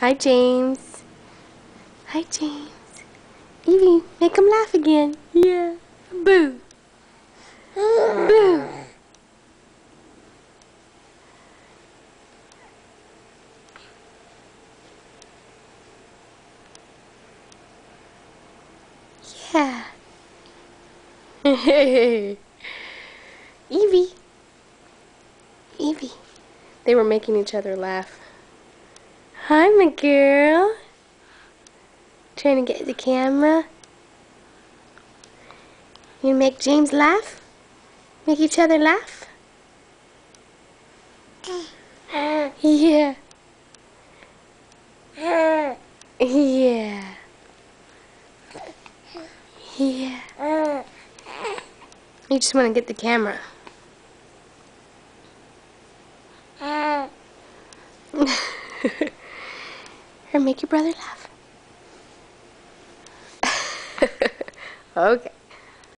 Hi, James. Hi, James. Evie, make him laugh again. Yeah. Boo. Boo. Yeah. Evie. Evie. They were making each other laugh. Hi, my girl. Trying to get the camera. You make James laugh? Make each other laugh? Yeah. Yeah. Yeah. You just want to get the camera. Or make your brother laugh. Okay.